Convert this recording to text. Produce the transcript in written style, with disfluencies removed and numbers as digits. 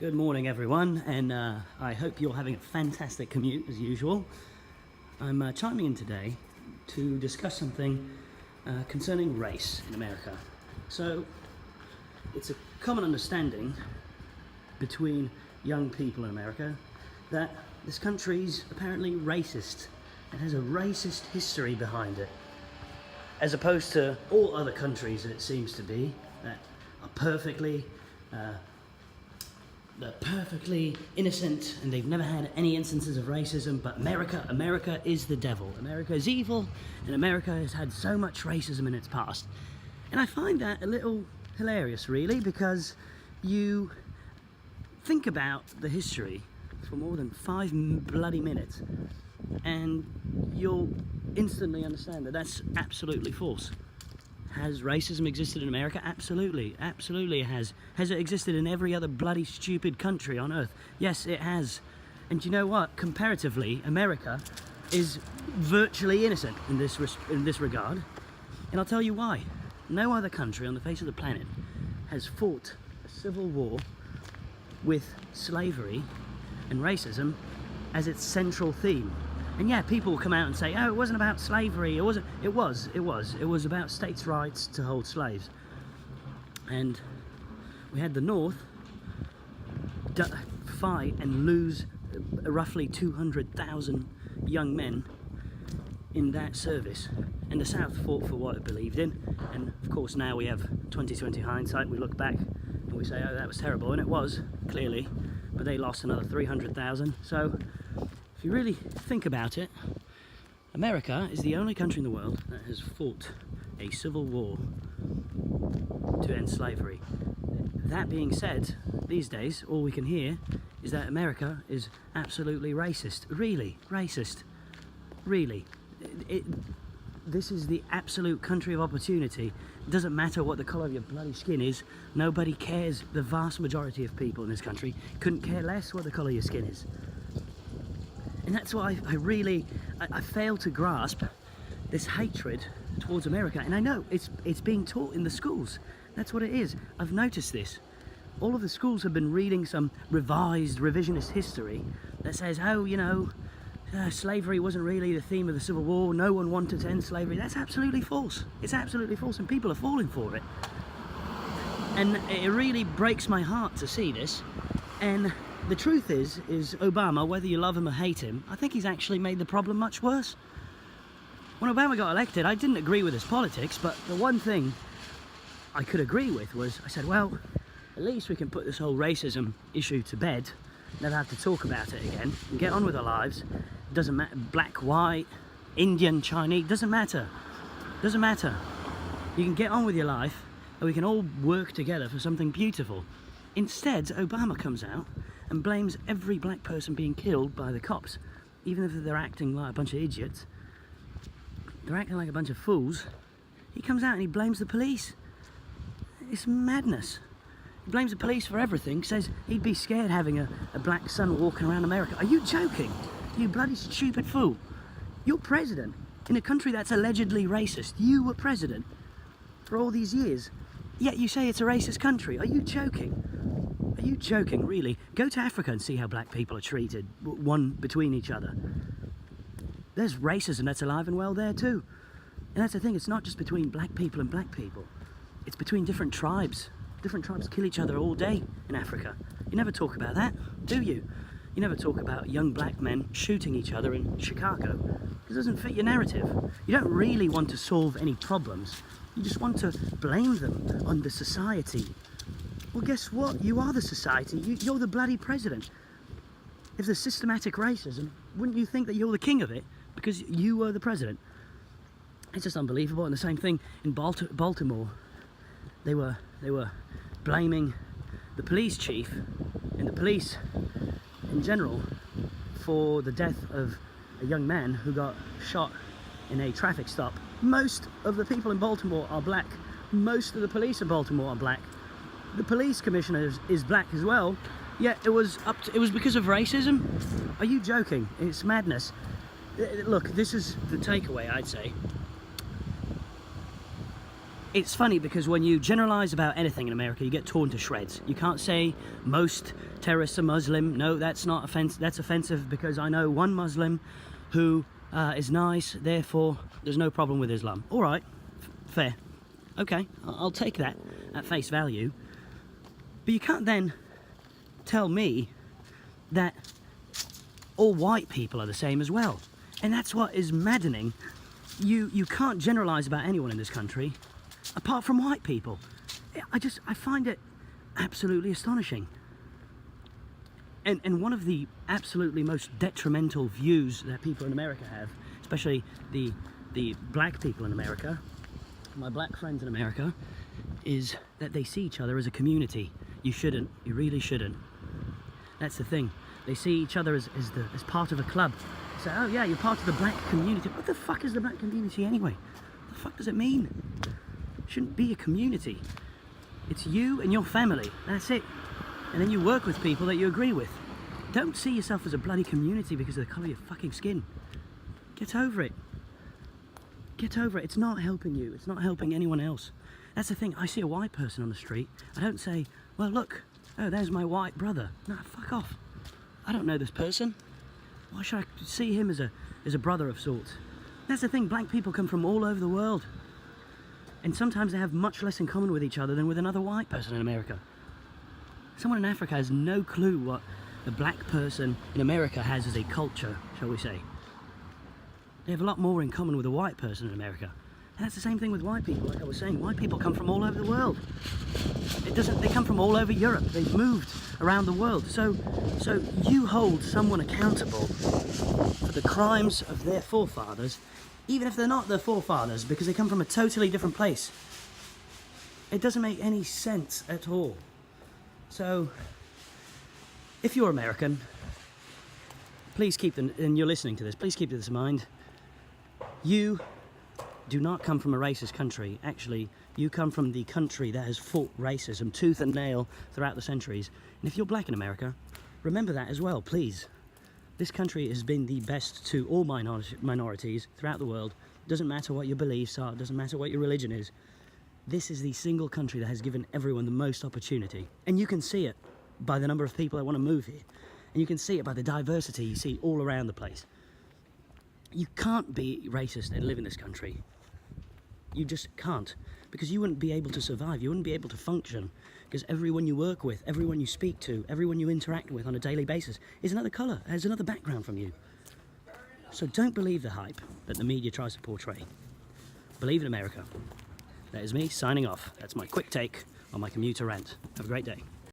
Good morning, everyone, and I hope you're having a fantastic commute as usual. I'm chiming in today to discuss something concerning race in America. So, it's a common understanding between young people in America that this country's apparently racist. It has a racist history behind it, as opposed to all other countries, it seems to be, that are perfectly they're perfectly innocent and they've never had any instances of racism. But America is the devil. America is evil, and America has had so much racism in its past. And I find that a little hilarious, really, because you think about the history for more than 5 bloody minutes and you'll instantly understand that that's absolutely false. Has racism existed in America? Absolutely, absolutely it has. Has it existed in every other bloody stupid country on earth? Yes, it has. And you know what? Comparatively, America is virtually innocent in this regard. And I'll tell you why. No other country on the face of the planet has fought a civil war with slavery and racism as its central theme. And yeah, people will come out and say, oh, it wasn't about slavery. It wasn't. It was about states' rights to hold slaves. And we had the North fight and lose roughly 200,000 young men in that service. And the South fought for what it believed in. And of course now we have 2020 hindsight. We look back and we say, oh, that was terrible. And it was, clearly. But they lost another 300,000. So if you really think about it, America is the only country in the world that has fought a civil war to end slavery. That being said, these days all we can hear is that America is absolutely racist. Really, racist. Really. This is the absolute country of opportunity. It doesn't matter what the colour of your bloody skin is. Nobody cares. The vast majority of people in this country couldn't care less what the colour of your skin is. And that's why I fail to grasp this hatred towards America. And I know it's being taught in the schools. That's what it is. I've noticed this. All of the schools have been reading some revisionist history that says, oh, you know, slavery wasn't really the theme of the Civil War. No one wanted to end slavery. That's absolutely false. It's absolutely false, and people are falling for it. And it really breaks my heart to see this. And the truth is Obama, whether you love him or hate him, I think he's actually made the problem much worse. When Obama got elected, I didn't agree with his politics, but the one thing I could agree with was, I said, well, at least we can put this whole racism issue to bed, never have to talk about it again, and get on with our lives. It doesn't matter, black, white, Indian, Chinese, doesn't matter. Doesn't matter. You can get on with your life, and we can all work together for something beautiful. Instead, Obama comes out and blames every black person being killed by the cops, even if they're acting like a bunch of idiots. They're acting like a bunch of fools. He comes out and he blames the police. It's madness. He blames the police for everything, says he'd be scared having a black son walking around America. Are you joking? You bloody stupid fool. You're president in a country that's allegedly racist. You were president for all these years, yet you say it's a racist country. Are you joking? Are you joking, really? Go to Africa and see how black people are treated, one between each other. There's racism that's alive and well there too. And that's the thing, it's not just between black people and black people. It's between different tribes. Different tribes kill each other all day in Africa. You never talk about that, do you? You never talk about young black men shooting each other in Chicago. It doesn't fit your narrative. You don't really want to solve any problems. You just want to blame them on the society. Well, guess what? You are the society. You're the bloody president. If there's systematic racism, wouldn't you think that you're the king of it because you were the president? It's just unbelievable. And the same thing in Baltimore. They were blaming the police chief and the police in general for the death of a young man who got shot in a traffic stop. Most of the people in Baltimore are black. Most of the police in Baltimore are black. The police commissioner is black as well. Yet it was because of racism. Are you joking? It's madness. Look, this is the takeaway, I'd say. it's funny because when you generalize about anything in America, you get torn to shreds. You can't say most terrorists are Muslim. No, that's not offensive. That's offensive because I know one Muslim who is nice, therefore there's no problem with Islam. All right, fair. Okay, I'll take that at face value. But you can't then tell me that all white people are the same as well. And that's what is maddening. You can't generalize about anyone in this country apart from white people. I find it absolutely astonishing. And one of the absolutely most detrimental views that people in America have, especially the black people in America, my black friends in America, is that they see each other as a community. You shouldn't. You really shouldn't. That's the thing. They see each other as part of a club. So, oh yeah, you're part of the black community. What the fuck is the black community anyway? What the fuck does it mean? It shouldn't be a community. It's you and your family. That's it. And then you work with people that you agree with. Don't see yourself as a bloody community because of the colour of your fucking skin. Get over it. Get over it. It's not helping you. It's not helping anyone else. That's the thing. I see a white person on the street. I don't say, well, look, oh, there's my white brother. No, fuck off. I don't know this person. Why should I see him as a brother of sorts? That's the thing. Black people come from all over the world. And sometimes they have much less in common with each other than with another white person in America. Someone in Africa has no clue what the black person in America has as a culture, shall we say. They have a lot more in common with a white person in America. And that's the same thing with white people. Like I was saying, white people come from all over the world. They come from all over Europe. They've moved around the world. So you hold someone accountable for the crimes of their forefathers, even if they're not their forefathers, because they come from a totally different place. It doesn't make any sense at all. So, if you're American, please keep and you're listening to this, please keep this in mind. You do not come from a racist country. Actually, you come from the country that has fought racism tooth and nail throughout the centuries. And if you're black in America, remember that as well, please. This country has been the best to all minorities throughout the world. Doesn't matter what your beliefs are, doesn't matter what your religion is. This is the single country that has given everyone the most opportunity. And you can see it by the number of people that want to move here. And you can see it by the diversity you see all around the place. You can't be racist and live in this country. You just can't. Because you wouldn't be able to survive. You wouldn't be able to function. Because everyone you work with, everyone you speak to, everyone you interact with on a daily basis is another colour, has another background from you. So don't believe the hype that the media tries to portray. Believe in America. That is me signing off. That's my quick take on my commuter rant. Have a great day.